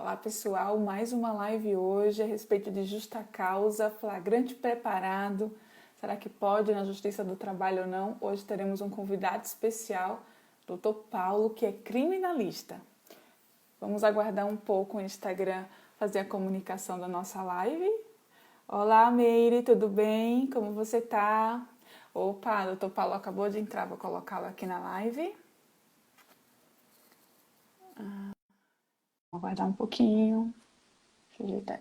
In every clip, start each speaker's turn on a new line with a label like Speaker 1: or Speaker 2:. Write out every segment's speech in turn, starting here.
Speaker 1: Olá pessoal, mais uma live hoje a respeito de justa causa, flagrante preparado. Será que pode na Justiça do Trabalho ou não? Hoje teremos um convidado especial, Dr. Paulo, que é criminalista. Vamos aguardar um pouco o Instagram fazer a comunicação da nossa live. Olá Meire, tudo bem? Como você tá? Opa, Dr. Paulo acabou de entrar, vou colocá-lo aqui na live. Vou aguardar um pouquinho. Deixa eu ajeitar.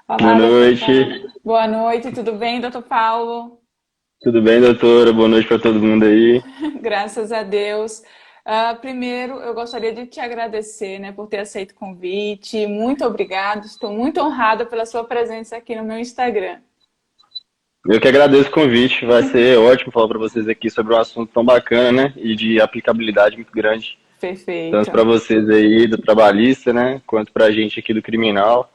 Speaker 1: Olá,
Speaker 2: Boa
Speaker 1: doutor
Speaker 2: noite,
Speaker 1: Paulo. Boa noite, tudo bem, doutor Paulo?
Speaker 2: tudo bem, doutora? Boa noite para todo mundo aí.
Speaker 1: Graças a Deus. Primeiro, eu gostaria de te agradecer, né, por ter aceito o convite. Muito obrigada, estou muito honrada pela sua presença aqui no meu Instagram.
Speaker 2: Eu que agradeço o convite, vai ser ótimo falar para vocês aqui sobre um assunto tão bacana, né? E de aplicabilidade muito grande, tanto para
Speaker 1: Perfeito,
Speaker 2: vocês aí do trabalhista, né? Quanto para a gente aqui do criminal.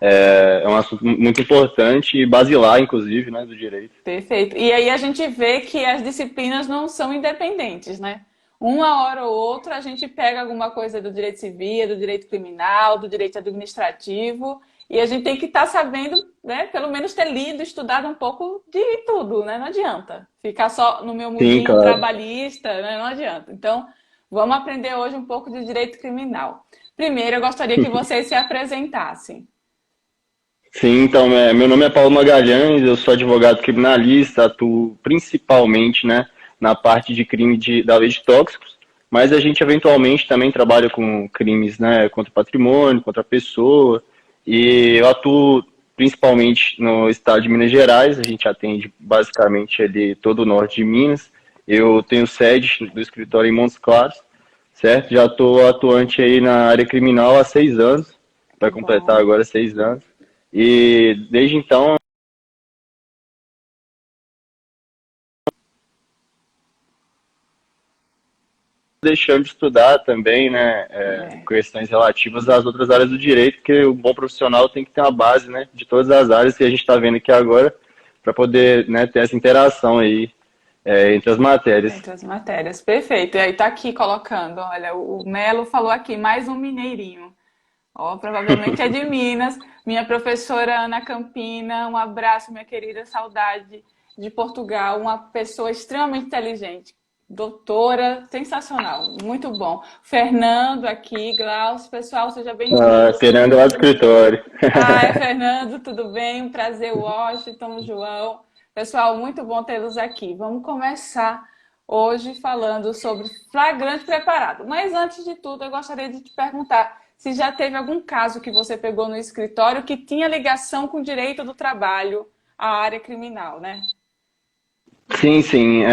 Speaker 2: É um assunto muito importante e basilar, inclusive, né? Do direito.
Speaker 1: perfeito. E aí a gente vê que as disciplinas não são independentes, né? Uma hora ou outra a gente pega alguma coisa do direito civil, do direito criminal, do direito administrativo, e a gente tem que estar sabendo, né, pelo menos ter lido, estudado um pouco de tudo, né? Não adianta ficar só no meu
Speaker 2: Sim,
Speaker 1: mundinho
Speaker 2: claro.
Speaker 1: trabalhista, né? Não adianta. Então, vamos aprender hoje um pouco de direito criminal. Primeiro, eu gostaria que vocês se apresentassem.
Speaker 2: Sim, então, meu nome é Paulo Magalhães, eu sou advogado criminalista, atuo principalmente, né, na parte de crime da lei de tóxicos, mas a gente eventualmente também trabalha com crimes, né, contra o patrimônio, contra a pessoa, e eu atuo principalmente no estado de Minas Gerais, a gente atende basicamente ali todo o norte de Minas, eu tenho sede do escritório em Montes Claros, certo? Já estou atuante aí na área criminal há 6 anos, vai
Speaker 1: Muito
Speaker 2: completar
Speaker 1: bom.
Speaker 2: agora 6 anos. E desde então, deixando de estudar também, né,
Speaker 1: É.
Speaker 2: questões relativas às outras áreas do direito, porque o bom profissional tem que ter uma base, né, de todas as áreas que a gente está vendo aqui agora, para poder, né, ter essa interação aí entre as matérias.
Speaker 1: Entre as matérias, perfeito. E aí tá aqui colocando, olha, o Melo falou aqui, mais um mineirinho. Ó, provavelmente é de Minas. Minha professora Ana Campina, um abraço, minha querida, saudade de Portugal, uma pessoa extremamente inteligente. Doutora, sensacional, muito bom. Fernando aqui, Glaucio, pessoal, sejam bem-vindos.
Speaker 2: Querendo lá do escritório.
Speaker 1: Ah, é Fernando, tudo bem? Um prazer, Washington, João. Pessoal, muito bom tê-los aqui. Vamos começar hoje falando sobre flagrante preparado. Mas antes de tudo, eu gostaria de te perguntar se já teve algum caso que você pegou no escritório que tinha ligação com o direito do trabalho, a área criminal, né?
Speaker 2: Sim, sim.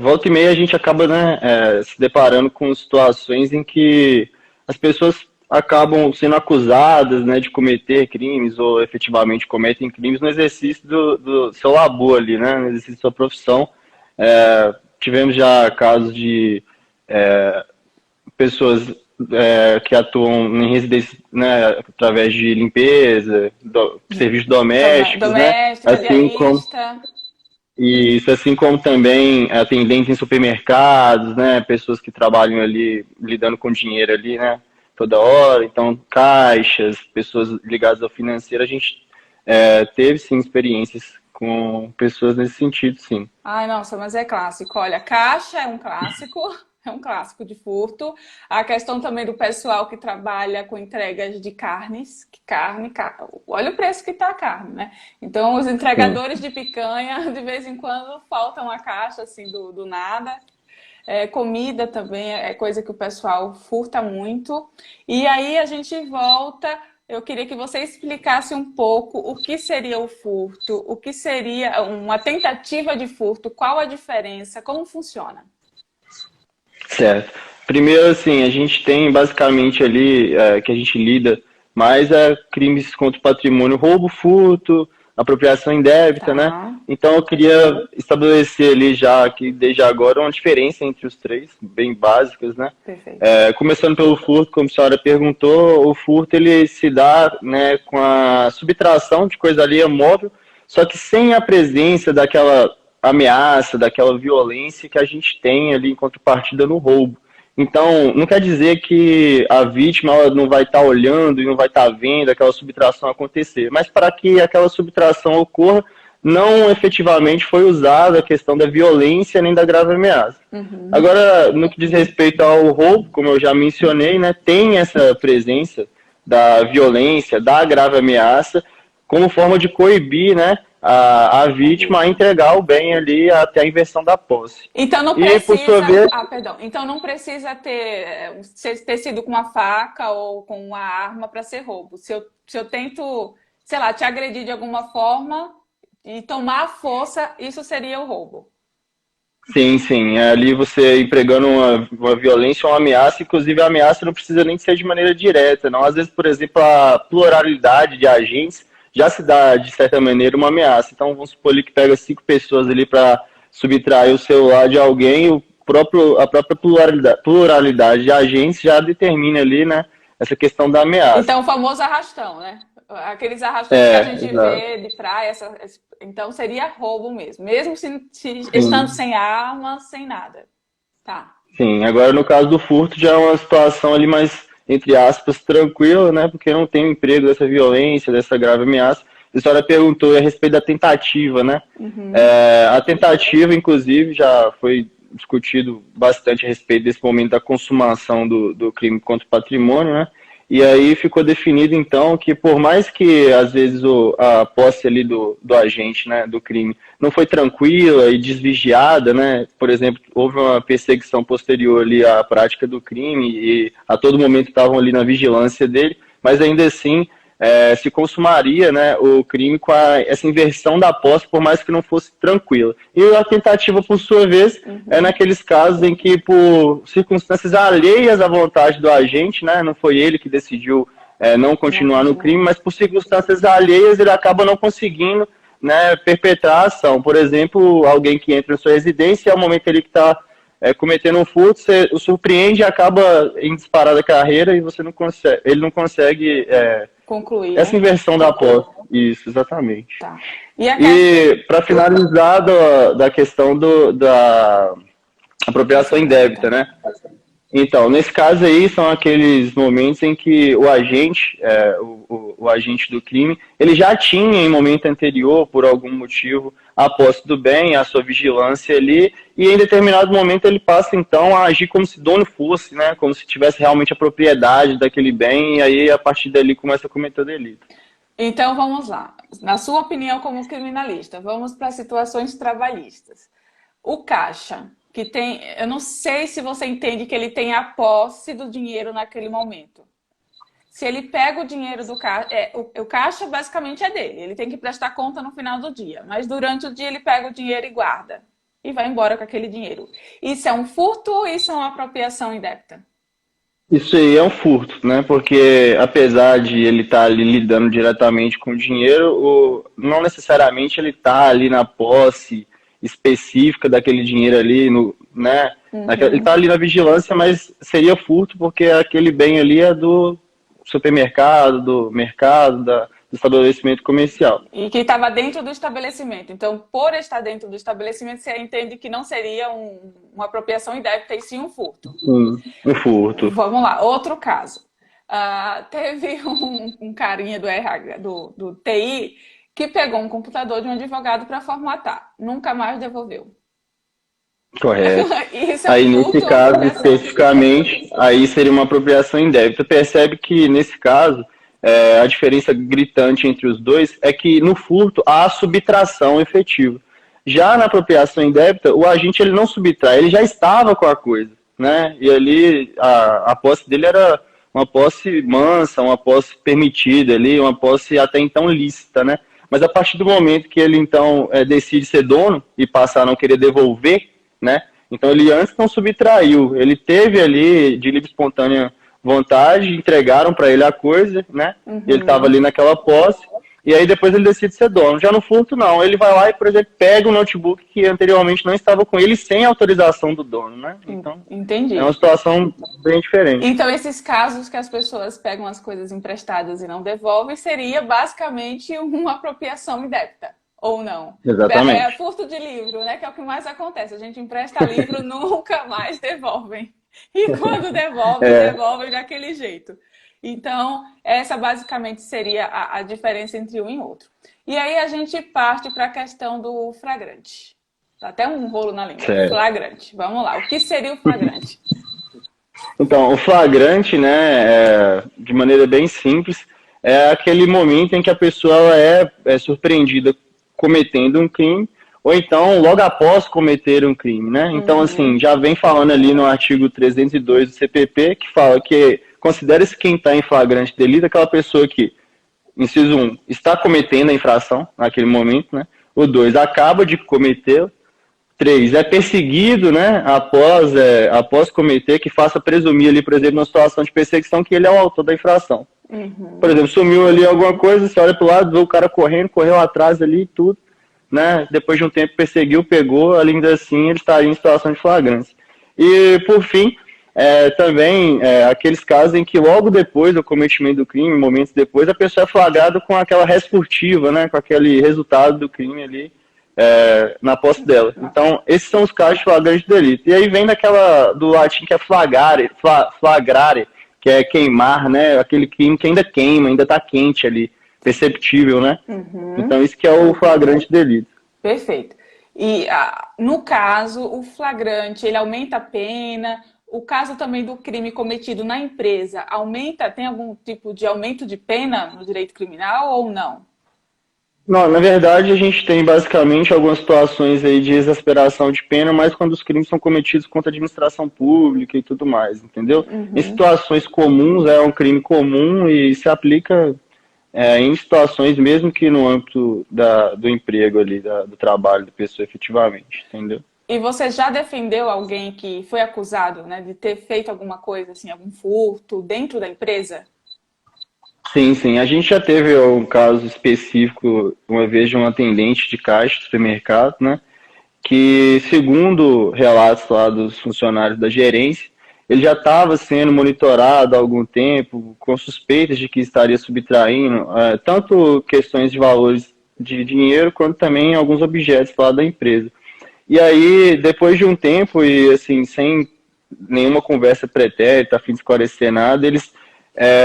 Speaker 2: Volta e meia a gente acaba, né, se deparando com situações em que as pessoas acabam sendo acusadas, né, de cometer crimes ou efetivamente cometem crimes no exercício do seu labor ali, né, no exercício da sua profissão. Tivemos já casos de pessoas que atuam em residência, né, através de limpeza, serviços domésticos, né,
Speaker 1: Doméstica,
Speaker 2: assim como
Speaker 1: diarista.
Speaker 2: e isso, assim como também atendentes em supermercados, né? Pessoas que trabalham ali, lidando com dinheiro ali, né? Toda hora. Então, caixas, pessoas ligadas ao financeiro, a gente teve, sim, experiências com pessoas nesse sentido, sim.
Speaker 1: Ai, nossa, mas é clássico. Olha, caixa é um clássico de furto. A questão também do pessoal que trabalha com entregas de carnes, olha o preço que tá a carne, né? Então, os
Speaker 2: Sim.
Speaker 1: entregadores de picanha, de vez em quando, faltam a caixa, assim, do nada. Comida também é coisa que o pessoal furta muito. E aí a gente volta. Eu queria que você explicasse um pouco o que seria o furto, o que seria uma tentativa de furto, qual a diferença, como funciona.
Speaker 2: Certo. Primeiro, assim, a gente tem basicamente ali que a gente lida mais crimes contra o patrimônio, roubo, furto, apropriação indébita, né?
Speaker 1: Tá,
Speaker 2: Então eu queria estabelecer ali já aqui desde agora uma diferença entre os três, bem básicas, né?
Speaker 1: perfeito.
Speaker 2: Começando pelo furto, como a senhora perguntou, o furto ele se dá, né, com a subtração de coisa ali móvel, só que sem a presença daquela ameaça, daquela violência que a gente tem ali em contrapartida no roubo. Então, não quer dizer que a vítima ela não vai estar olhando e não vai estar vendo aquela subtração acontecer, mas para que aquela subtração ocorra, não efetivamente foi usada a questão da violência nem da grave ameaça. Agora, no que diz respeito ao roubo, como eu já mencionei, né, tem essa presença da violência, da grave ameaça, como forma de coibir, né, a vítima a entregar o bem ali até a inversão da posse.
Speaker 1: Então não
Speaker 2: E, por sua
Speaker 1: precisa,
Speaker 2: vez,
Speaker 1: perdão. Então não precisa ter sido com uma faca ou com uma arma para ser roubo. Se eu tento, sei lá, te agredir de alguma forma e tomar a força, isso seria o roubo.
Speaker 2: sim, sim. Ali você empregando uma violência ou uma ameaça, inclusive a ameaça não precisa nem ser de maneira direta, não. Às vezes, por exemplo, a pluralidade de agentes já se dá, de certa maneira, uma ameaça. Então, vamos supor ali que pega 5 pessoas ali para subtrair o celular de alguém, a própria pluralidade de agentes já determina ali, né, essa questão da ameaça.
Speaker 1: Então o famoso arrastão, né? Aqueles arrastões que a gente
Speaker 2: Exato.
Speaker 1: vê de praia, então seria roubo mesmo. Mesmo se estando
Speaker 2: Sim.
Speaker 1: sem arma, sem nada. Tá.
Speaker 2: Sim, agora no caso do furto já é uma situação ali mais, entre aspas, tranquila, né? Porque não tem o emprego dessa violência, dessa grave ameaça. A senhora perguntou a respeito da tentativa, né? A tentativa, inclusive, já foi discutido bastante a respeito desse momento da consumação do crime contra o patrimônio, né? E aí ficou definido, então, que por mais que, às vezes, a posse ali do agente, né, do crime, não foi tranquila e desvigiada, né? Por exemplo, houve uma perseguição posterior ali à prática do crime e a todo momento estavam ali na vigilância dele, mas ainda assim se consumaria, né, o crime com essa inversão da posse, por mais que não fosse tranquila. E a tentativa, por sua vez, é naqueles casos em que, por circunstâncias alheias à vontade do agente, né, não foi ele que decidiu não continuar no crime, mas por circunstâncias alheias ele acaba não conseguindo, né, perpetrar a ação. Por exemplo, alguém que entra na sua residência, é o momento ele que está cometendo um furto, você o surpreende e acaba em disparada carreira e você não consegue, ele não consegue
Speaker 1: Concluir,
Speaker 2: essa
Speaker 1: né?
Speaker 2: inversão da posse. Isso, exatamente.
Speaker 1: Tá. E a
Speaker 2: E para finalizar da questão da apropriação indébita, né? Então, nesse caso aí, são aqueles momentos em que o agente, o agente do crime, ele já tinha em momento anterior, por algum motivo, a posse do bem, a sua vigilância ali, e em determinado momento ele passa então a agir como se dono fosse, né? Como se tivesse realmente a propriedade daquele bem, e aí a partir dali começa a cometer o delito.
Speaker 1: Então vamos lá. Na sua opinião como criminalista, vamos para situações trabalhistas. O caixa, que tem, eu não sei se você entende que ele tem a posse do dinheiro naquele momento. Se ele pega o dinheiro do caixa, o caixa basicamente é dele, ele tem que prestar conta no final do dia, mas durante o dia ele pega o dinheiro e guarda e vai embora com aquele dinheiro. Isso é um furto ou isso é uma apropriação indébita?
Speaker 2: Isso aí é um furto, né? Porque apesar de ele estar ali lidando diretamente com o dinheiro, não necessariamente ele está ali na posse específica daquele dinheiro ali, né? Ele está ali na vigilância, mas seria furto porque aquele bem ali é do supermercado, do mercado, do estabelecimento comercial.
Speaker 1: E que estava dentro do estabelecimento. Então, por estar dentro do estabelecimento, você entende que não seria uma apropriação indébita e sim um furto.
Speaker 2: Um furto.
Speaker 1: Vamos lá, outro caso. Teve um carinha do RH, do TI, que pegou um computador de um advogado para formatar. Nunca mais devolveu.
Speaker 2: Correto.
Speaker 1: Isso é um
Speaker 2: Aí,
Speaker 1: furto
Speaker 2: nesse
Speaker 1: ou
Speaker 2: caso,
Speaker 1: apropriação?
Speaker 2: especificamente, aí seria uma apropriação indébita. Percebe que, nesse caso, a diferença gritante entre os dois é que, no furto, há a subtração efetiva. Já na apropriação indébita, o agente ele não subtrai, ele já estava com a coisa, né? E ali, a posse dele era uma posse mansa, uma posse permitida ali, uma posse até então lícita, né? Mas a partir do momento que ele, então, decide ser dono e passar a não querer devolver, né? Então ele antes não subtraiu, ele teve ali de livre e espontânea vontade, entregaram para ele a coisa, né? Ele estava ali naquela posse e aí depois ele decide ser dono. Já no furto não, ele vai lá e, por exemplo, pega o notebook que anteriormente não estava com ele sem autorização do dono, né? Então
Speaker 1: Entendi.
Speaker 2: é uma situação bem diferente.
Speaker 1: Então, esses casos que as pessoas pegam as coisas emprestadas e não devolvem, seria basicamente uma apropriação indébita. Ou não?
Speaker 2: Exatamente.
Speaker 1: Furto de livro, né? Que é o que mais acontece. A gente empresta livro, nunca mais devolvem. E quando devolve, devolve daquele jeito. Então, essa basicamente seria a diferença entre um e outro. E aí a gente parte para a questão do flagrante. Tá até um rolo na língua.
Speaker 2: Certo.
Speaker 1: Flagrante. Vamos lá. O que seria o flagrante?
Speaker 2: Então, o flagrante, né, de maneira bem simples, é aquele momento em que a pessoa ela é surpreendida cometendo um crime, ou então logo após cometer um crime, né? Então, assim, já vem falando ali no artigo 302 do CPP, que fala que considera-se quem está em flagrante delito aquela pessoa que, inciso 1, está cometendo a infração naquele momento, né? O 2, acaba de cometê-la. 3, é perseguido, né, após cometer, que faça presumir ali, por exemplo, numa situação de perseguição, que ele é o autor da infração. Por exemplo, sumiu ali alguma coisa, você olha pro lado, vê o cara correndo, correu atrás ali e tudo, né, depois de um tempo perseguiu, pegou, ainda assim ele estaria em situação de flagrância. E, por fim, também aqueles casos em que logo depois do cometimento do crime, momentos depois, a pessoa é flagrada com aquela res furtiva, né, com aquele resultado do crime ali, na posse dela. Então, esses são os casos de flagrante delito. E aí vem do latim que é flagrare, que é queimar, né? Aquele crime que ainda queima, ainda está quente ali, perceptível, né? Então, isso que é o flagrante delito.
Speaker 1: Perfeito. E, no caso, o flagrante, ele aumenta a pena? O caso também do crime cometido na empresa, tem algum tipo de aumento de pena no direito criminal ou não?
Speaker 2: Não, na verdade, a gente tem basicamente algumas situações aí de exasperação de pena, mas quando os crimes são cometidos contra a administração pública e tudo mais, entendeu? Em situações comuns, é um crime comum e se aplica em situações mesmo que no âmbito do emprego ali, do trabalho da pessoa efetivamente, entendeu?
Speaker 1: E você já defendeu alguém que foi acusado, né, de ter feito alguma coisa, assim, algum furto dentro da empresa?
Speaker 2: Sim, sim. A gente já teve um caso específico, uma vez, de um atendente de caixa do supermercado, né? Que, segundo relatos lá dos funcionários da gerência, ele já estava sendo monitorado há algum tempo, com suspeitas de que estaria subtraindo tanto questões de valores de dinheiro, quanto também alguns objetos lá da empresa. E aí, depois de um tempo, e assim, sem nenhuma conversa pretérita, a fim de esclarecer nada, eles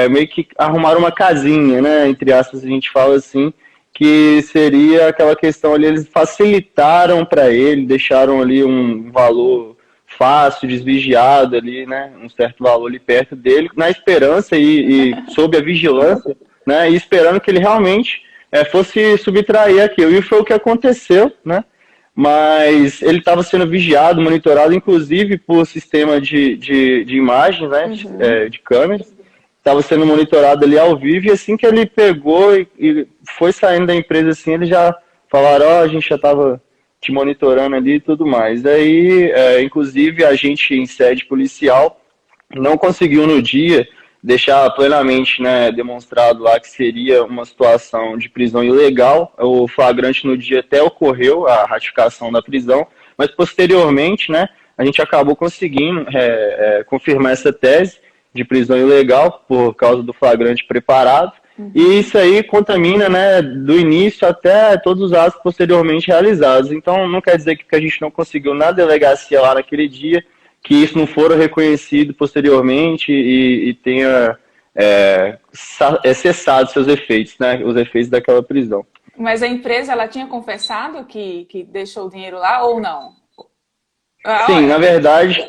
Speaker 2: meio que arrumaram uma casinha, né, entre aspas, a gente fala assim, que seria aquela questão ali, eles facilitaram para ele, deixaram ali um valor fácil, desvigiado ali, né, um certo valor ali perto dele, na esperança e sob a vigilância, né, e esperando que ele realmente fosse subtrair aquilo. E foi o que aconteceu, né, mas ele estava sendo vigiado, monitorado, inclusive por sistema de imagem, né, de câmeras, estava sendo monitorado ali ao vivo, e assim que ele pegou e foi saindo da empresa, assim, eles já falaram, a gente já estava te monitorando ali e tudo mais. Daí, inclusive, a gente em sede policial não conseguiu no dia deixar plenamente, né, demonstrado lá que seria uma situação de prisão ilegal. O flagrante no dia até ocorreu, a ratificação da prisão, mas posteriormente, né, a gente acabou conseguindo confirmar essa tese de prisão ilegal por causa do flagrante preparado, e isso aí contamina, né, do início até todos os atos posteriormente realizados. Então não quer dizer que a gente não conseguiu na delegacia lá naquele dia, que isso não for reconhecido posteriormente e tenha cessado seus efeitos, né, os efeitos daquela prisão.
Speaker 1: Mas a empresa, ela tinha confessado que deixou o dinheiro lá ou não?
Speaker 2: Sim, na verdade...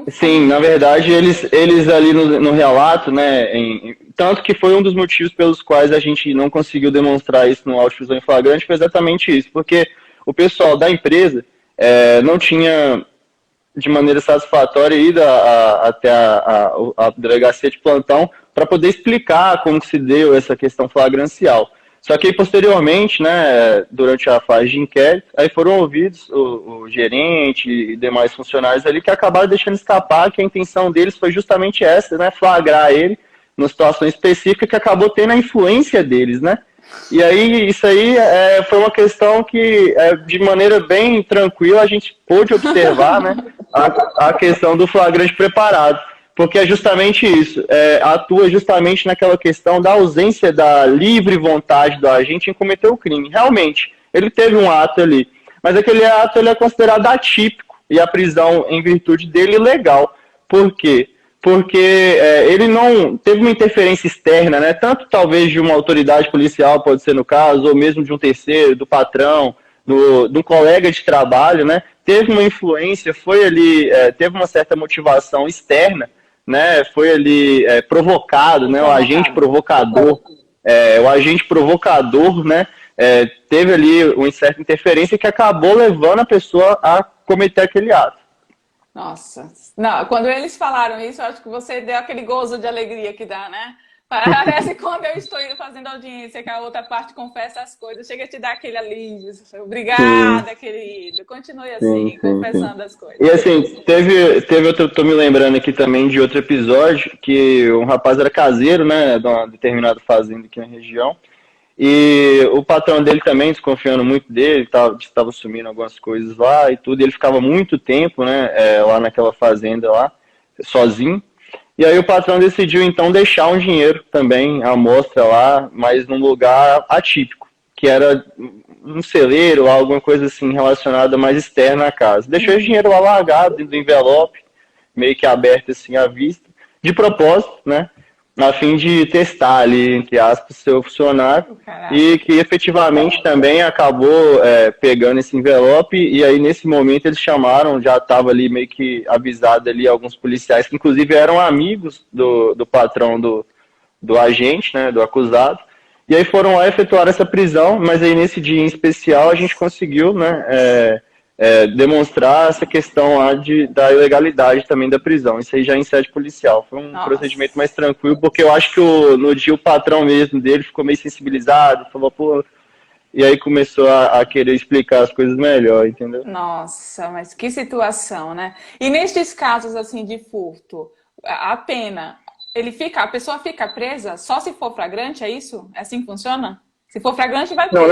Speaker 2: Sim, na verdade, eles ali no relato, né, tanto que foi um dos motivos pelos quais a gente não conseguiu demonstrar isso no auto de prisão em flagrante, foi exatamente isso, porque o pessoal da empresa não tinha, de maneira satisfatória, ido até a delegacia de plantão para poder explicar como que se deu essa questão flagrancial. Só que posteriormente, né, durante a fase de inquérito, aí foram ouvidos o gerente e demais funcionários ali que acabaram deixando escapar que a intenção deles foi justamente essa, né, flagrar ele numa situação específica que acabou tendo a influência deles, né. E aí, isso aí foi uma questão que, de maneira bem tranquila, a gente pôde observar, né, a questão do flagrante preparado. Porque é justamente isso, atua justamente naquela questão da ausência da livre vontade do agente em cometer o crime. Realmente, ele teve um ato ali, mas aquele ato ele é considerado atípico e a prisão em virtude dele ilegal. Por quê? Porque ele não teve uma interferência externa, né? Tanto talvez de uma autoridade policial, pode ser no caso, ou mesmo de um terceiro, do patrão, de um colega de trabalho, né? Teve uma influência, foi ali, teve uma certa motivação externa, né? Foi ali provocado, né? O agente provocador, né? Teve ali uma certa interferência que acabou levando a pessoa a cometer aquele ato.
Speaker 1: Nossa, não, quando eles falaram isso, eu acho que você deu aquele gozo de alegria que dá, né? Parece quando eu estou indo fazendo audiência, que a outra parte confessa as coisas, chega a te dar aquele alívio.
Speaker 2: Sim,
Speaker 1: Obrigada, querido. Continue
Speaker 2: sim,
Speaker 1: assim,
Speaker 2: sim, sim.
Speaker 1: confessando as
Speaker 2: E
Speaker 1: coisas.
Speaker 2: assim, teve outro, tô me lembrando aqui também de outro episódio, que um rapaz era caseiro, né, de uma determinada fazenda aqui na região, e o patrão dele também, desconfiando muito dele, estava sumindo algumas coisas lá e tudo, e ele ficava muito tempo, né, lá naquela fazenda lá, sozinho. E aí o patrão decidiu então deixar um dinheiro também à mostra lá, mas num lugar atípico, que era um celeiro, alguma coisa assim relacionada mais externa à casa. Deixou esse dinheiro lá largado dentro do envelope, meio que aberto assim à vista, de propósito, né? A fim de testar ali, entre aspas, seu funcionário,
Speaker 1: O caráter.
Speaker 2: e que efetivamente também acabou pegando esse envelope, e aí nesse momento eles chamaram, já estava ali meio que avisado ali alguns policiais, que inclusive eram amigos do patrão do agente, né, do acusado, e aí foram lá efetuar essa prisão, mas aí nesse dia em especial a gente conseguiu, né, demonstrar essa questão lá da ilegalidade também da prisão. Isso aí já em sede policial. Foi um procedimento mais
Speaker 1: Nossa.
Speaker 2: tranquilo, porque eu acho que no dia o patrão mesmo dele ficou meio sensibilizado, falou, pô, e aí começou a querer explicar as coisas melhor, entendeu?
Speaker 1: Nossa, mas que situação, né? E nestes casos assim de furto, a pena, a pessoa fica presa só se for flagrante, é isso? É assim que funciona? Se for flagrante, vai
Speaker 2: Não,
Speaker 1: preso.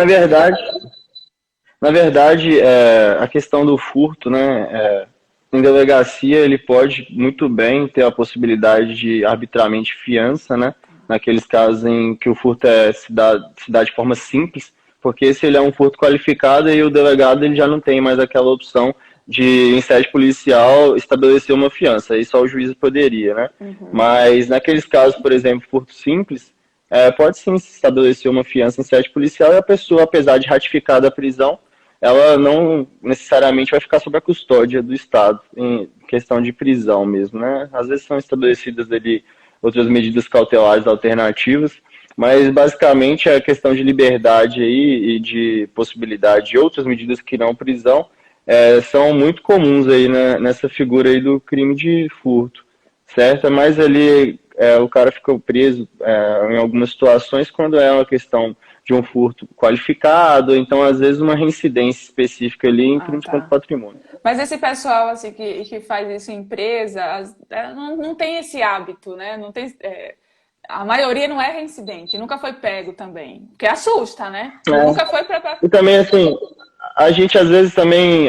Speaker 2: na verdade, a questão do furto, né, em delegacia ele pode muito bem ter a possibilidade de arbitramente fiança, né, naqueles casos em que o furto se dá de forma simples, porque se ele é um furto qualificado, aí o delegado ele já não tem mais aquela opção de, em sede policial, estabelecer uma fiança, aí só o juiz poderia, né? Mas naqueles casos, por exemplo, furto simples, pode sim se estabelecer uma fiança em sede policial e a pessoa, apesar de ratificada a prisão, ela não necessariamente vai ficar sob a custódia do Estado, em questão de prisão mesmo, né? Às vezes são estabelecidas ali outras medidas cautelares alternativas, mas basicamente a questão de liberdade aí e de possibilidade de outras medidas que não prisão são muito comuns aí, né, nessa figura aí do crime de furto, certo? Mas ali o cara ficou preso em algumas situações quando é uma questão de um furto qualificado, então às vezes uma reincidência específica ali em
Speaker 1: Ah,
Speaker 2: crimes contra o
Speaker 1: tá.
Speaker 2: patrimônio.
Speaker 1: Mas esse pessoal assim que faz isso em empresa, não tem esse hábito, né? Não tem, a maioria não é reincidente, nunca foi pego também. Porque assusta, né? Nunca foi para.
Speaker 2: E também, assim, a gente às vezes também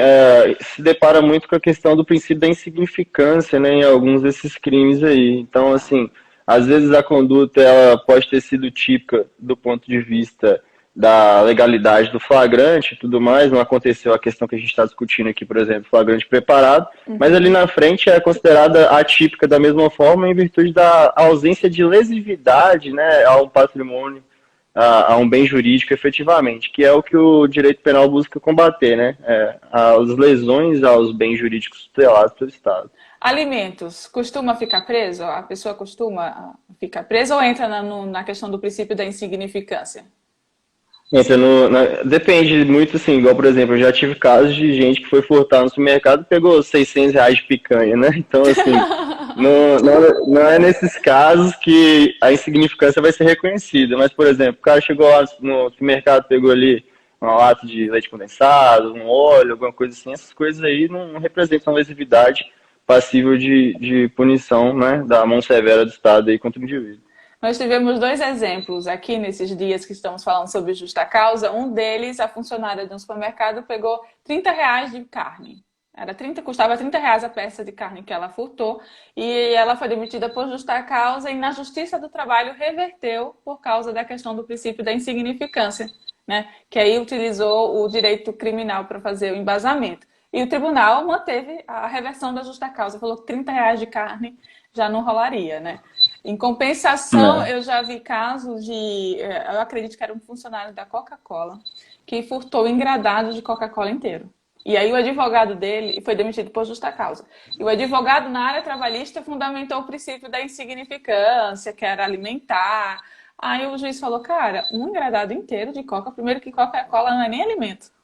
Speaker 2: se depara muito com a questão do princípio da insignificância, né, em alguns desses crimes aí. Então, assim, às vezes a conduta ela pode ter sido típica do ponto de vista da legalidade do flagrante e tudo mais, não aconteceu a questão que a gente está discutindo aqui, por exemplo, flagrante preparado, mas ali na frente é considerada atípica da mesma forma em virtude da ausência de lesividade, né, ao patrimônio a um bem jurídico efetivamente, que é o que o direito penal busca combater, né? As lesões aos bens jurídicos tutelados pelo Estado.
Speaker 1: Alimentos, costuma ficar preso? A pessoa costuma ficar presa ou entra na questão do princípio da insignificância?
Speaker 2: Depende muito, assim, igual, por exemplo, eu já tive casos de gente que foi furtar no supermercado e pegou R$ 600 de picanha, né? Então, assim, não é nesses casos que a insignificância vai ser reconhecida. Mas, por exemplo, o cara chegou lá no supermercado, pegou ali uma lata de leite condensado, um óleo, alguma coisa assim, essas coisas aí não representam lesividade passível de punição, né, da mão severa do Estado aí contra o indivíduo.
Speaker 1: Nós tivemos dois exemplos aqui nesses dias que estamos falando sobre justa causa. Um deles, a funcionária de um supermercado pegou R$ 30 de carne. Custava R$ 30 a peça de carne que ela furtou e ela foi demitida por justa causa e na Justiça do Trabalho reverteu por causa da questão do princípio da insignificância, né? Que aí utilizou o direito criminal para fazer o embasamento. E o tribunal manteve a reversão da justa causa, falou que R$ 30 de carne já não rolaria, né? Em compensação,
Speaker 2: É.
Speaker 1: eu já vi casos de, eu acredito que era um funcionário da Coca-Cola, que furtou o engradado de Coca-Cola inteiro. E aí o advogado dele foi demitido por justa causa. E o advogado na área trabalhista fundamentou o princípio da insignificância, que era alimentar. Aí o juiz falou, cara, um engradado inteiro de Coca, primeiro que Coca-Cola não é nem alimento.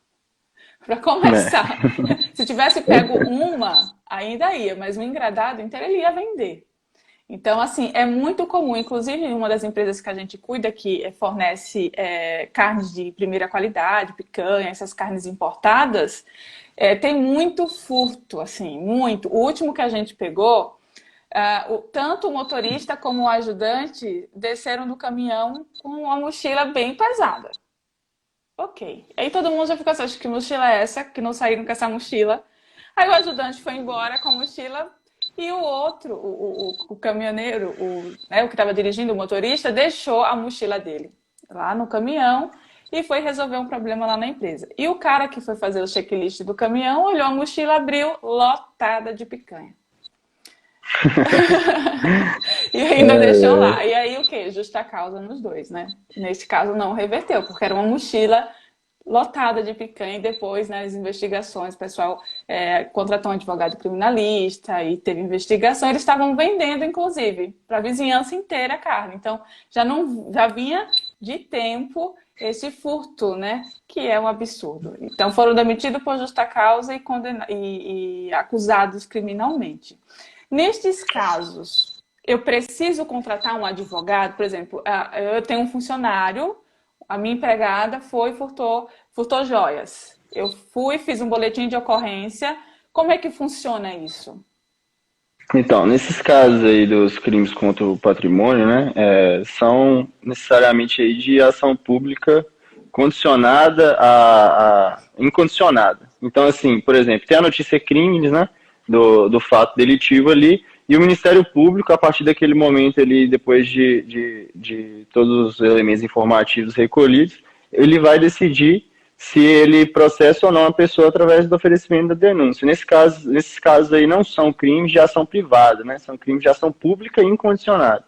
Speaker 1: Para
Speaker 2: Né?
Speaker 1: começar, se tivesse pego uma, ainda ia, mas um engradado inteiro ele ia vender. Então, assim, é muito comum, inclusive uma das empresas que a gente cuida, que fornece carnes de primeira qualidade, picanha, essas carnes importadas, tem muito furto, assim, muito. O último que a gente pegou, tanto o motorista como o ajudante desceram do caminhão com uma mochila bem pesada. Ok. Aí todo mundo já ficou assim, acho que mochila é essa? Que não saíram com essa mochila. Aí o ajudante foi embora com a mochila e o outro, o caminhoneiro, o que estava dirigindo, o motorista, deixou a mochila dele lá no caminhão e foi resolver um problema lá na empresa. E o cara que foi fazer o checklist do caminhão olhou a mochila, abriu, lotada de picanha. E ainda deixou lá. E aí o quê? Justa causa nos dois, né? Neste caso não reverteu, porque era uma mochila lotada de picanha e depois, nas investigações, o pessoal contratou um advogado criminalista e teve investigação. Eles estavam vendendo, inclusive, para a vizinhança inteira a carne. Então, já vinha de tempo esse furto, né? Que é um absurdo. Então, foram demitidos por justa causa e acusados criminalmente. Nestes casos, eu preciso contratar um advogado? Por exemplo, eu tenho um funcionário, a minha empregada furtou joias. Eu fiz um boletim de ocorrência. Como é que funciona isso?
Speaker 2: Então, nesses casos aí dos crimes contra o patrimônio, né, são necessariamente aí de ação pública condicionada a incondicionada. Então, assim, por exemplo, tem a notícia crimes, né, do fato delitivo ali, e o Ministério Público, a partir daquele momento ali, depois de todos os elementos informativos recolhidos, ele vai decidir se ele processa ou não a pessoa através do oferecimento da denúncia. Nesses casos aí não são crimes de ação privada, né? São crimes de ação pública e incondicionada.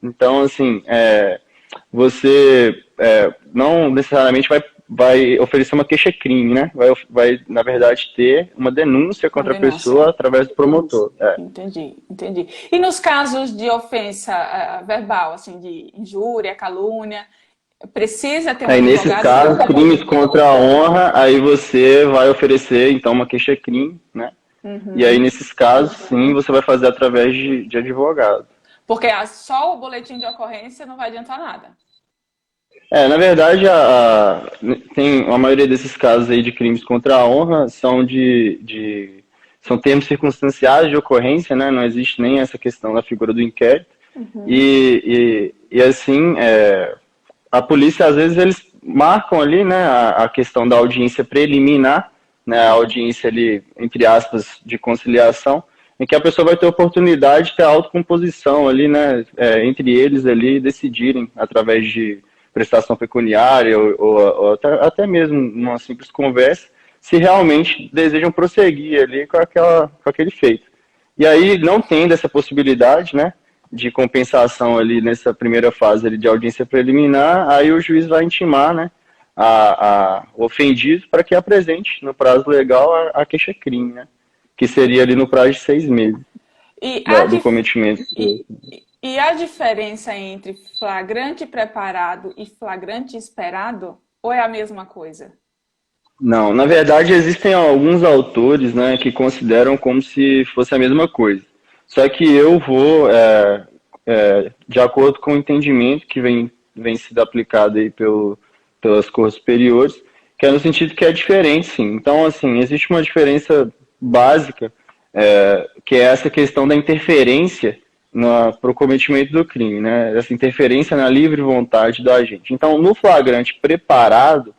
Speaker 2: Então, assim, você não necessariamente vai oferecer uma queixa-crime, né? Vai, na verdade, ter uma denúncia
Speaker 1: Uma
Speaker 2: contra a
Speaker 1: denúncia.
Speaker 2: pessoa através do promotor.
Speaker 1: Entendi. E nos casos de ofensa verbal, assim, de injúria, calúnia, precisa ter um
Speaker 2: Aí, nesses
Speaker 1: advogado?
Speaker 2: casos, crimes contra a honra, aí você vai oferecer, então, uma queixa-crime, né? E aí, nesses casos, sim, você vai fazer através de advogado.
Speaker 1: Porque só o boletim de ocorrência não vai adiantar nada.
Speaker 2: Na verdade, tem a maioria desses casos aí de crimes contra a honra são termos circunstanciais de ocorrência, né? Não existe nem essa questão da figura do inquérito. E assim, a polícia, às vezes, eles marcam ali, né, a questão da audiência preliminar, né, a audiência ali, entre aspas, de conciliação, em que a pessoa vai ter oportunidade de ter autocomposição ali, né, entre eles ali, decidirem através de prestação pecuniária ou até mesmo numa simples conversa, se realmente desejam prosseguir ali com aquele feito. E aí, não tendo essa possibilidade, né, de compensação ali nessa primeira fase ali de audiência preliminar, aí o juiz vai intimar, né, o ofendido para que apresente no prazo legal a queixa-crime, né, que seria ali no prazo de 6 meses do cometimento.
Speaker 1: E a diferença entre flagrante preparado e flagrante esperado, ou é a mesma coisa?
Speaker 2: Não, na verdade existem alguns autores, né, que consideram como se fosse a mesma coisa. Só que eu vou, de acordo com o entendimento que vem sido aplicado aí pelas cortes superiores, que é no sentido que é diferente, sim. Então, assim, existe uma diferença básica, que é essa questão da interferência para o cometimento do crime, né? Essa interferência na livre vontade do agente. Então, no flagrante preparado,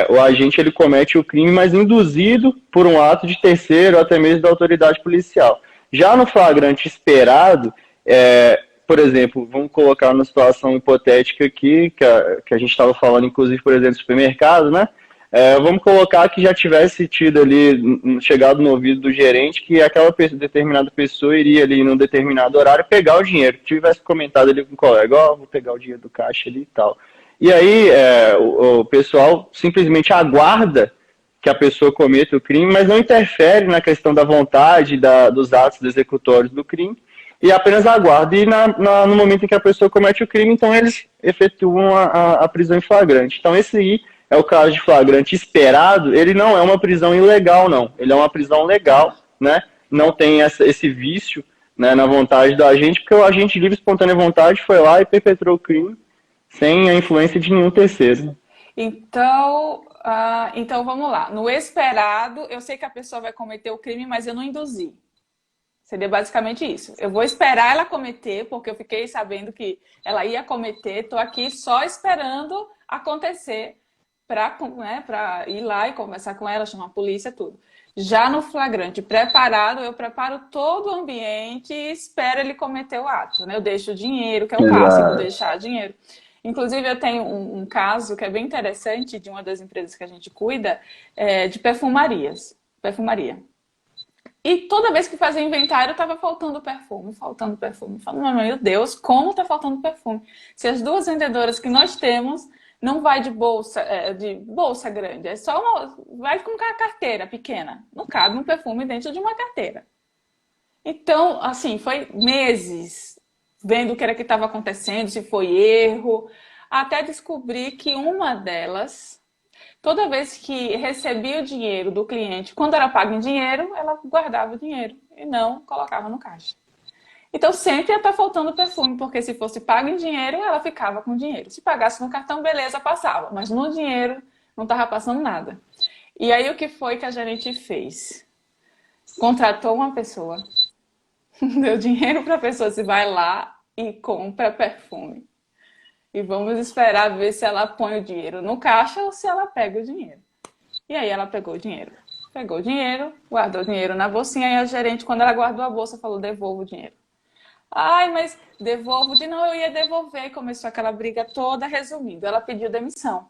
Speaker 2: o agente ele comete o crime, mas induzido por um ato de terceiro ou até mesmo da autoridade policial. Já no flagrante esperado, por exemplo, vamos colocar uma situação hipotética aqui, que a gente estava falando, inclusive, por exemplo, do supermercado, né? Vamos colocar que já tivesse tido ali, chegado no ouvido do gerente, que aquela determinada pessoa iria ali num determinado horário pegar o dinheiro. Tivesse comentado ali com o colega, vou pegar o dinheiro do caixa ali e tal. E aí o pessoal simplesmente aguarda que a pessoa cometa o crime, mas não interfere na questão da vontade, dos atos executórios do crime, e apenas aguarda. E no momento em que a pessoa comete o crime, então eles efetuam a prisão em flagrante. Então esse aí é o caso de flagrante esperado, ele não é uma prisão ilegal, não. Ele é uma prisão legal, né? Não tem esse vício, né, na vontade do agente, porque o agente livre, espontânea vontade, foi lá e perpetrou o crime sem a influência de nenhum terceiro.
Speaker 1: Então vamos lá. No esperado, eu sei que a pessoa vai cometer o crime, mas eu não induzi. Seria basicamente isso. Eu vou esperar ela cometer, porque eu fiquei sabendo que ela ia cometer. Estou aqui só esperando acontecer para ir lá e conversar com ela, chamar a polícia, tudo. Já no flagrante preparado, eu preparo todo o ambiente e espero ele cometer o ato, né? Eu deixo o dinheiro, que é o clássico, deixar dinheiro. Inclusive, eu tenho um caso que é bem interessante de uma das empresas que a gente cuida, de perfumaria. E toda vez que fazia inventário, estava faltando perfume. Falando, meu Deus, como está faltando perfume? Se as duas vendedoras que nós temos não vai de bolsa grande, vai com uma carteira pequena. Não cabe um perfume dentro de uma carteira. Então, assim, foi meses vendo o que era que estava acontecendo, se foi erro, até descobrir que uma delas, toda vez que recebia o dinheiro do cliente, quando era pago em dinheiro, ela guardava o dinheiro e não colocava no caixa. Então sempre ia estar faltando perfume, porque se fosse pago em dinheiro, ela ficava com dinheiro. Se pagasse no cartão, beleza, passava. Mas no dinheiro, não estava passando nada. E aí o que foi que a gerente fez? Contratou uma pessoa, deu dinheiro para a pessoa, se vai lá e compra perfume. E vamos esperar ver se ela põe o dinheiro no caixa ou se ela pega o dinheiro. E aí ela pegou o dinheiro. Pegou o dinheiro, guardou o dinheiro na bolsinha e a gerente, quando ela guardou a bolsa, falou, devolva o dinheiro. Ai, mas devolvo, não, eu ia devolver. Começou aquela briga toda, resumindo. Ela pediu demissão.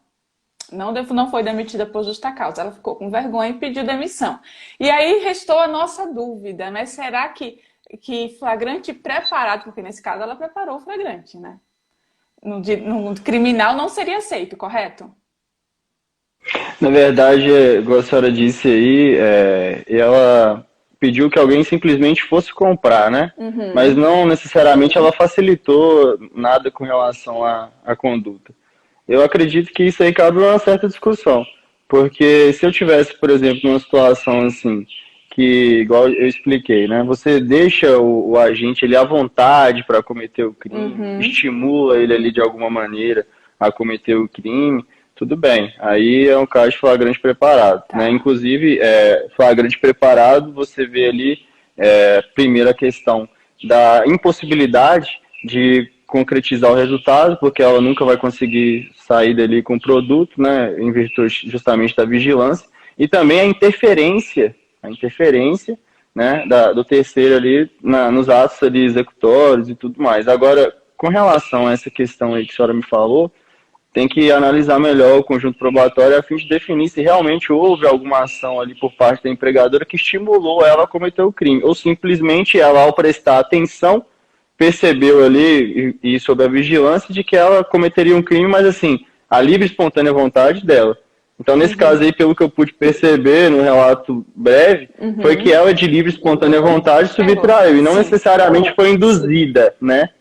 Speaker 1: Não foi demitida por justa causa. Ela ficou com vergonha e pediu demissão. E aí restou a nossa dúvida, né? Será que flagrante preparado, porque nesse caso ela preparou o flagrante, né? No criminal não seria aceito, correto?
Speaker 2: Na verdade, igual a senhora disse aí, ela pediu que alguém simplesmente fosse comprar, né?
Speaker 1: Uhum.
Speaker 2: Mas não necessariamente ela facilitou nada com relação à conduta. Eu acredito que isso aí cabe uma certa discussão, porque se eu tivesse, por exemplo, numa situação assim, que, igual eu expliquei, né? Você deixa o agente ele à vontade para cometer o crime, estimula ele ali de alguma maneira a cometer o crime, tudo bem. Aí é um caso de flagrante preparado, né? Inclusive, flagrante preparado, você vê ali, primeiro a questão da impossibilidade de concretizar o resultado, porque ela nunca vai conseguir sair dali com o produto, né? Em virtude justamente da vigilância, e também a interferência, né, do terceiro ali nos atos ali executórios e tudo mais. Agora, com relação a essa questão aí que a senhora me falou, tem que analisar melhor o conjunto probatório a fim de definir se realmente houve alguma ação ali por parte da empregadora que estimulou ela a cometer o crime, ou simplesmente ela, ao prestar atenção, percebeu ali, e sob a vigilância, de que ela cometeria um crime, mas assim, a livre e espontânea vontade dela. Então, nesse caso aí, pelo que eu pude perceber no relato breve, foi que ela, de livre e espontânea vontade, subtraiu, e não necessariamente foi induzida, né?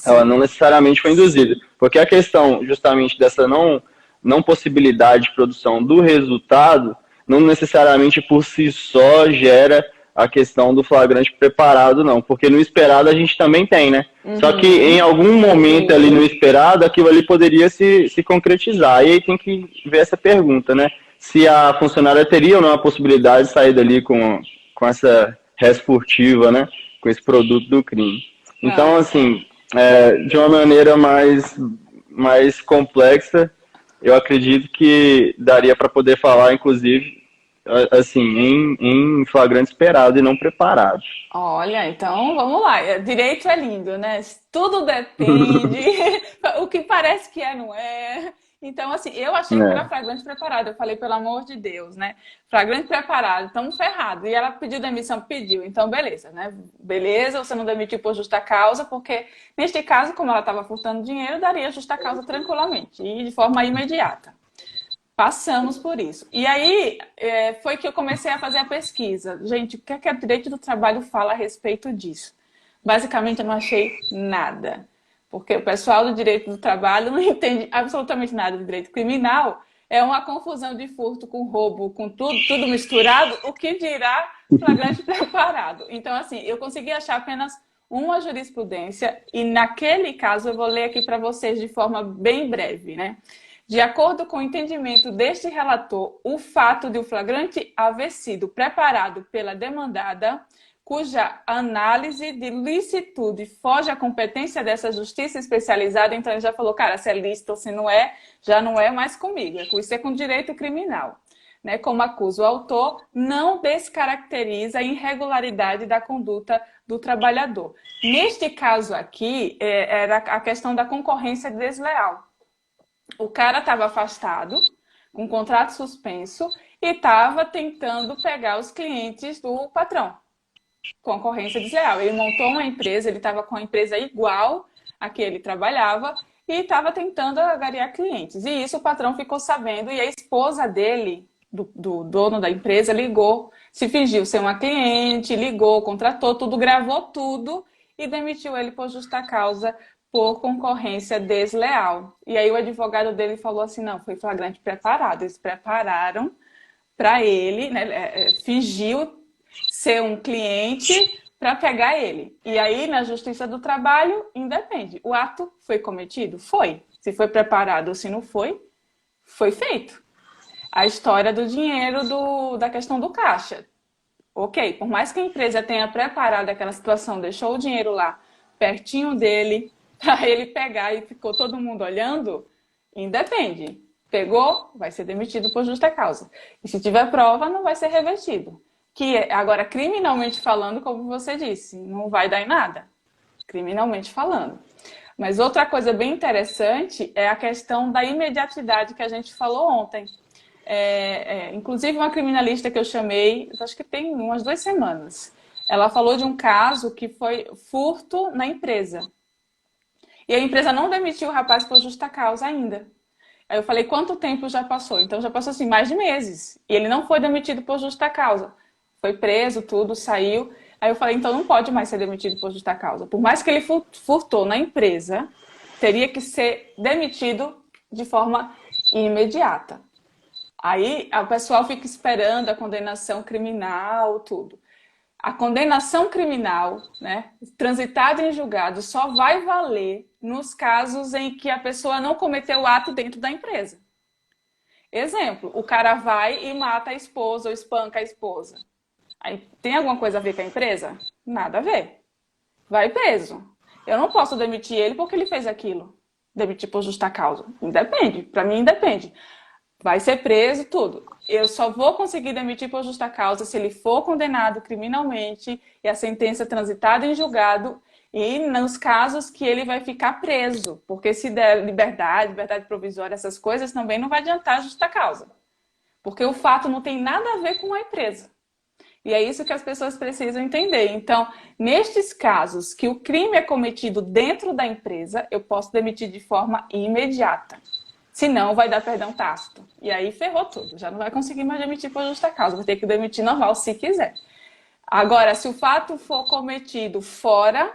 Speaker 2: Ela não necessariamente foi induzida. Porque a questão, justamente, dessa não possibilidade de produção do resultado, não necessariamente por si só gera a questão do flagrante preparado, não. Porque no esperado a gente também tem, né? Só que em algum momento ali no esperado, aquilo ali poderia se concretizar. E aí tem que ver essa pergunta, né? Se a funcionária teria ou não a possibilidade de sair dali com essa res furtiva, né? Com esse produto do crime. Então, assim, de uma maneira mais complexa, eu acredito que daria para poder falar, inclusive, assim, em flagrante esperado e não preparado.
Speaker 1: Olha, então vamos lá. Direito é lindo, né? Tudo depende. O que parece que não é. Então, assim, eu achei que era flagrante preparado. Eu falei, pelo amor de Deus, né? Flagrante preparado, estamos ferrados. E ela pediu demissão, pediu. Então, beleza, né? Beleza, você não demitiu por justa causa, porque neste caso, como ela estava furtando dinheiro, daria justa causa tranquilamente e de forma imediata. Passamos por isso. E aí, foi que eu comecei a fazer a pesquisa. Gente, o que é que o direito do trabalho fala a respeito disso? Basicamente, eu não achei nada. Porque o pessoal do direito do trabalho não entende absolutamente nada do direito criminal. É uma confusão de furto com roubo, com tudo misturado, o que dirá flagrante preparado. Então, assim, eu consegui achar apenas uma jurisprudência e naquele caso eu vou ler aqui para vocês de forma bem breve, né? De acordo com o entendimento deste relator, o fato de o flagrante haver sido preparado pela demandada, cuja análise de licitude foge à competência dessa justiça especializada, então ele já falou, cara, se é lícito ou se não é, já não é mais comigo, isso é com direito criminal. Né? Como acusa o autor, não descaracteriza a irregularidade da conduta do trabalhador. Neste caso aqui, era a questão da concorrência desleal. O cara estava afastado, com contrato suspenso, e estava tentando pegar os clientes do patrão. Concorrência desleal. Ele montou uma empresa, ele estava com a empresa igual a que ele trabalhava e estava tentando angariar clientes. E isso o patrão ficou sabendo e a esposa dele, do dono da empresa, ligou, se fingiu ser uma cliente, ligou, contratou tudo, gravou tudo e demitiu ele por justa causa por concorrência desleal. E aí o advogado dele falou assim, não, foi flagrante preparado. Eles prepararam para ele, né, fingiu ser um cliente para pegar ele. E aí, na Justiça do Trabalho, independe. O ato foi cometido? Foi. Se foi preparado ou se não foi, foi feito. A história do dinheiro, da questão do caixa. Ok, por mais que a empresa tenha preparado aquela situação, deixou o dinheiro lá, pertinho dele, para ele pegar e ficou todo mundo olhando, independe. Pegou, vai ser demitido por justa causa. E se tiver prova, não vai ser revertido. Que agora, criminalmente falando, como você disse, não vai dar em nada. Criminalmente falando. Mas outra coisa bem interessante é a questão da imediatidade que a gente falou ontem. Inclusive, uma criminalista que eu chamei, acho que tem umas 2 semanas, ela falou de um caso que foi furto na empresa. E a empresa não demitiu o rapaz por justa causa ainda. Aí eu falei, quanto tempo já passou? Então já passou assim, mais de meses. E ele não foi demitido por justa causa. Foi preso, tudo, saiu. Aí eu falei, então não pode mais ser demitido por justa causa. Por mais que ele furtou na empresa, teria que ser demitido de forma imediata. Aí o pessoal fica esperando a condenação criminal, tudo. A condenação criminal, né, transitada em julgado, só vai valer nos casos em que a pessoa não cometeu o ato dentro da empresa. Exemplo, o cara vai e mata a esposa ou espanca a esposa. Aí, tem alguma coisa a ver com a empresa? Nada a ver. Vai preso. Eu não posso demitir ele porque ele fez aquilo. Demitir por justa causa. Independe. Para mim, independe. Vai ser preso, tudo. Eu só vou conseguir demitir por justa causa se ele for condenado criminalmente e a sentença transitada em julgado e nos casos que ele vai ficar preso. Porque se der liberdade provisória, essas coisas também não vai adiantar a justa causa. Porque o fato não tem nada a ver com a empresa. E é isso que as pessoas precisam entender. Então, nestes casos que o crime é cometido dentro da empresa, eu posso demitir de forma imediata. Senão, vai dar perdão tácito. E aí, ferrou tudo. Já não vai conseguir mais demitir por justa causa. Vai ter que demitir normal, se quiser. Agora, se o fato for cometido fora,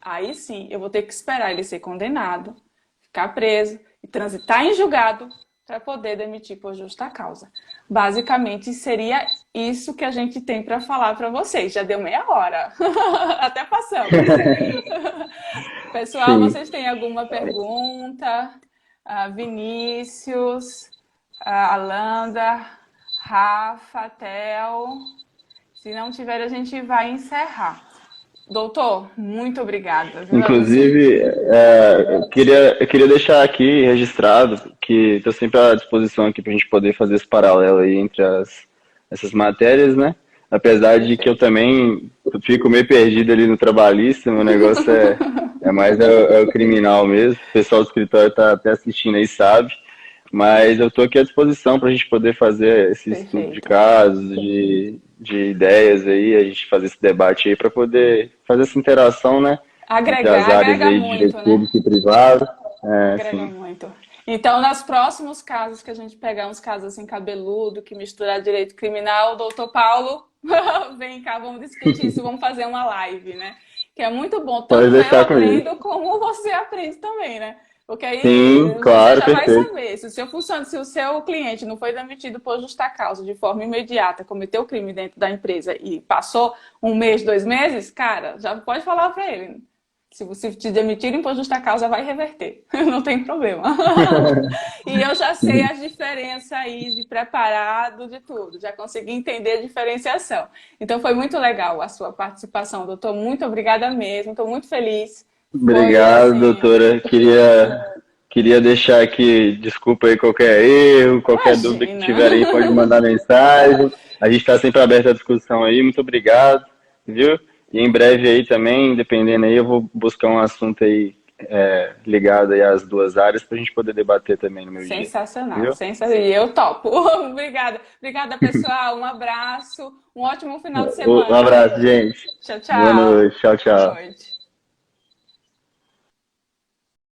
Speaker 1: aí sim, eu vou ter que esperar ele ser condenado, ficar preso e transitar em julgado para poder demitir por justa causa. Basicamente, seria isso que a gente tem para falar para vocês. Já deu meia hora. Até passamos. Pessoal, sim. Vocês têm alguma pergunta? Vinícius, Alanda, Rafa, Theo. Se não tiver, a gente vai encerrar. Doutor, muito obrigada.
Speaker 2: Inclusive, eu queria deixar aqui registrado que estou sempre à disposição aqui para a gente poder fazer esse paralelo aí entre essas matérias, né? Apesar de que eu também fico meio perdido ali no trabalhista, meu negócio é mais o criminal mesmo. O pessoal do escritório está até assistindo aí, sabe? Mas eu estou aqui à disposição para a gente poder fazer esse estudo de
Speaker 1: Perfeito.
Speaker 2: casos, de ideias aí, a gente fazer esse debate aí para poder fazer essa interação, né, entre as
Speaker 1: Agregar,
Speaker 2: áreas
Speaker 1: agrega
Speaker 2: aí de
Speaker 1: muito,
Speaker 2: direito
Speaker 1: né?
Speaker 2: público e privado. É,
Speaker 1: Agrega
Speaker 2: sim.
Speaker 1: muito. Então, nos próximos casos que a gente pegar uns casos assim cabeludo, que misturar direito criminal, doutor Paulo, vem cá, vamos discutir isso, vamos fazer uma live, né? Que é muito bom.
Speaker 2: Pode
Speaker 1: Tanto eu
Speaker 2: deixar comigo.
Speaker 1: aprendo como você aprende também, né? Porque
Speaker 2: Sim,
Speaker 1: aí você
Speaker 2: claro,
Speaker 1: já vai
Speaker 2: perfeito.
Speaker 1: saber se o seu cliente não foi demitido por justa causa, de forma imediata, cometeu crime dentro da empresa e passou um mês, 2 meses, cara, já pode falar para ele. Se você te demitirem por justa causa, vai reverter. Não tem problema. E eu já sei as diferenças aí de preparado, de tudo. Já consegui entender a diferenciação. Então foi muito legal a sua participação, doutor. Muito obrigada mesmo. Estou muito feliz. Foi
Speaker 2: Obrigado,
Speaker 1: assim,
Speaker 2: doutora. Queria deixar aqui, desculpa aí qualquer erro, qualquer dúvida que
Speaker 1: imagina.
Speaker 2: tiver aí, pode mandar mensagem. A gente está sempre aberto à discussão aí. Muito obrigado, viu? E em breve aí também, dependendo aí, eu vou buscar um assunto aí ligado aí às duas áreas para a gente poder debater também no meu dia,
Speaker 1: Sensacional,
Speaker 2: viu?
Speaker 1: sensacional. E eu topo. Obrigada. Obrigada, pessoal. Um abraço. Um ótimo final de
Speaker 2: Um
Speaker 1: semana.
Speaker 2: abraço, gente.
Speaker 1: Tchau,
Speaker 2: Boa
Speaker 1: tchau.
Speaker 2: noite. Tchau,
Speaker 1: Boa
Speaker 2: tchau.
Speaker 1: noite.